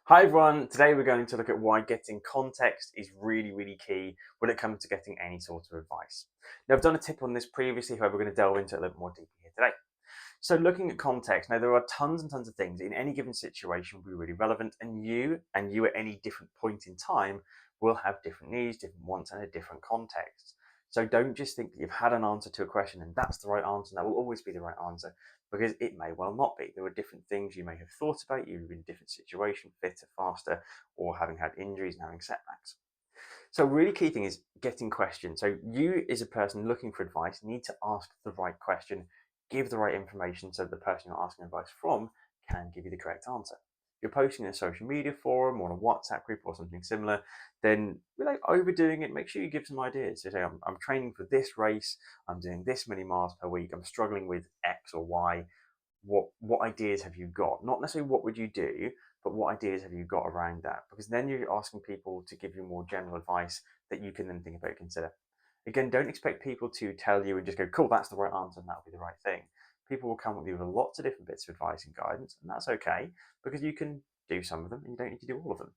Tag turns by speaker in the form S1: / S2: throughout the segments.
S1: Hi everyone, today we're going to look at why getting context is really key when it comes to getting any sort of advice. Now I've done a tip on this previously, however we're going to delve into it a little more deeply here today. So looking at context, now there are tons and tons of things in any given situation will be really relevant, and you at any different point in time will have different needs, different wants, and a different context. So don't just think that you've had an answer to a question and that's the right answer, and that will always be the right answer, because it may well not be. There are different things you may have thought about, you're in a different situation, fitter, faster, or having had injuries and having setbacks. So really key thing is getting questions. So you as a person looking for advice need to ask the right question, give the right information so the person you're asking advice from can give you the correct answer. If you're posting in a social media forum or a WhatsApp group or something similar, then without overdoing it, make sure you give some ideas. So say, I'm training for this race, I'm doing this many miles per week, I'm struggling with X or Y. What ideas have you got? Not necessarily what would you do, but what ideas have you got around that? Because then you're asking people to give you more general advice that you can then think about and consider. Again, don't expect people to tell you and just go, cool, that's the right answer and that'll be the right thing. People will come with you with lots of different bits of advice and guidance, and that's okay because you can do some of them and you don't need to do all of them.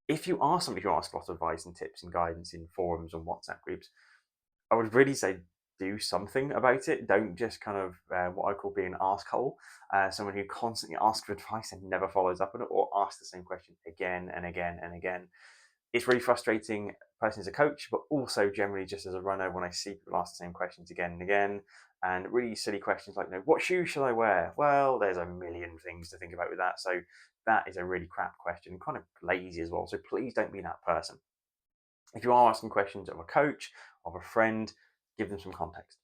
S1: If you are somebody who asks a lot of advice and tips and guidance in forums and WhatsApp groups, I would really say do something about it. Don't just kind of what I call being an arsehole, someone who constantly asks for advice and never follows up on it, or asks the same question again and again and again. It's really frustrating, personally as a coach, but also generally just as a runner when I see people ask the same questions again and again, and really silly questions like, what shoes should I wear? Well, there's a million things to think about with that. So that is a really crap question, kind of lazy as well. So please don't be that person. If you are asking questions of a coach, of a friend, give them some context.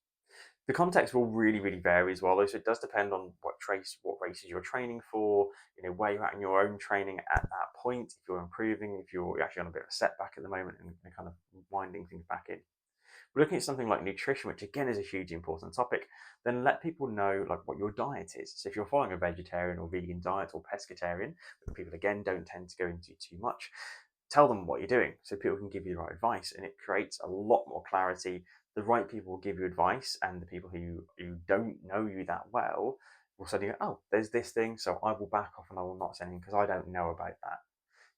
S1: The context will really vary as well, though. So it does depend on what races you're training for, where you're at in your own training at that point. If you're improving, if you're actually on a bit of a setback at the moment and kind of winding things back in. We're looking at something like nutrition, which again is a hugely important topic. Then let people know like what your diet is. So if you're following a vegetarian or vegan diet or pescatarian, people again don't tend to go into too much, tell them what you're doing so people can give you the right advice, and it creates a lot more clarity. The right people will give you advice, and the people who don't know you that well will suddenly go, oh, there's this thing, so I will back off and I will not send in because I don't know about that.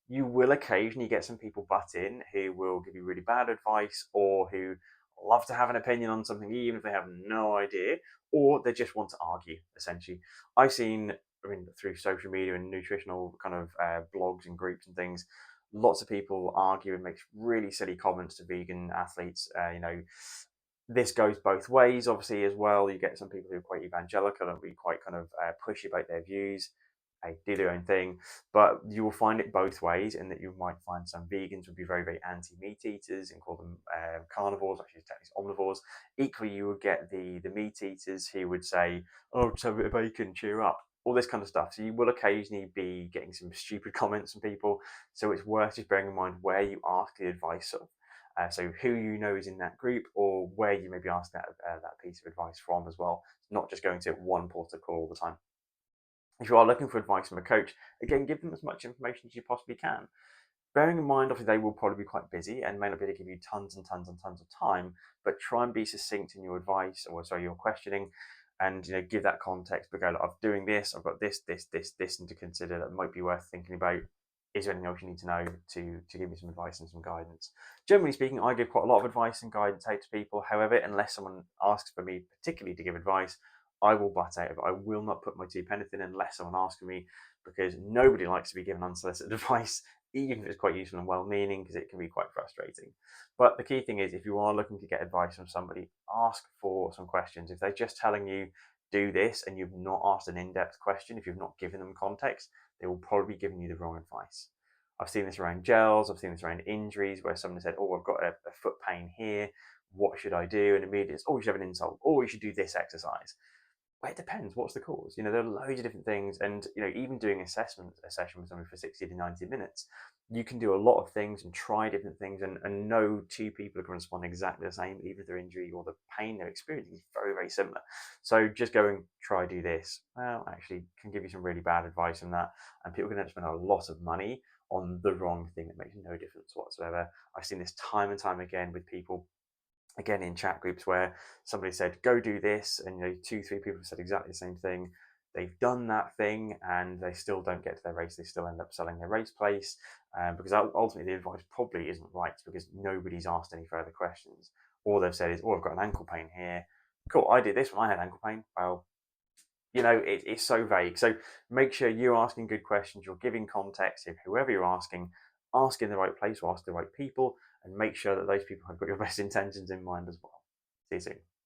S1: You will occasionally get some people butt in who will give you really bad advice, or who love to have an opinion on something even if they have no idea, or they just want to argue essentially. I've seen, I mean, through social media and nutritional kind of blogs and groups and things, lots of people argue and make really silly comments to vegan athletes. This goes both ways, obviously, as well. You get some people who are quite evangelical and be quite kind of pushy about their views. They do their own thing, but you will find it both ways, in that you might find some vegans would be very anti meat eaters and call them carnivores, actually technically omnivores. Equally, you would get the meat eaters who would say, "Oh, just have a bit of bacon, cheer up." All this kind of stuff. So you will occasionally be getting some stupid comments from people. So it's worth just bearing in mind where you ask the advice of. So who you know is in that group, or where you maybe ask that piece of advice from as well. Not just going to one port of call all the time. If you are looking for advice from a coach, again, give them as much information as you possibly can. Bearing in mind, obviously, they will probably be quite busy and may not be able to give you tons and tons and tons of time, but try and be succinct in your advice, or sorry, your questioning, and give that context. But go, look, I'm doing this, I've got this, and to consider that might be worth thinking about. Is there anything else you need to know to give you some advice and some guidance? Generally speaking, I give quite a lot of advice and guidance out to people. However, unless someone asks for me particularly to give advice, I will butt out of it. I will not put my two pence in unless someone asks me, because nobody likes to be given unsolicited advice, even if it's quite useful and well-meaning, because it can be quite frustrating. But the key thing is, if you are looking to get advice from somebody, ask for some questions. If they're just telling you do this and you've not asked an in-depth question, if you've not given them context, they will probably be giving you the wrong advice. I've seen this around gels, I've seen this around injuries, where someone said, oh, I've got a foot pain here, what should I do? And immediately it's, oh, you should have an insult, or you should do this exercise. Well, it depends. What's the cause? There are loads of different things, and even doing a session with someone for 60 to 90 minutes, you can do a lot of things and try different things, and no two people are going to respond exactly the same, even if their injury or the pain they're experiencing is very similar. So just going try do this, well, actually can give you some really bad advice on that, and people can spend a lot of money on the wrong thing that makes no difference whatsoever. I've seen this time and time again with people, again in chat groups, where somebody said go do this, and 2 3 people said exactly the same thing. they've done that thing and they still don't get to their race. They still end up selling their race place, because ultimately the advice probably isn't right because nobody's asked any further questions. All they've said is, "Oh, I've got an ankle pain here. Cool, I did this when I had ankle pain." Well, it's so vague. So make sure you're asking good questions, you're giving context. If whoever you're asking, ask in the right place or ask the right people, and make sure that those people have got your best intentions in mind as well. See you soon.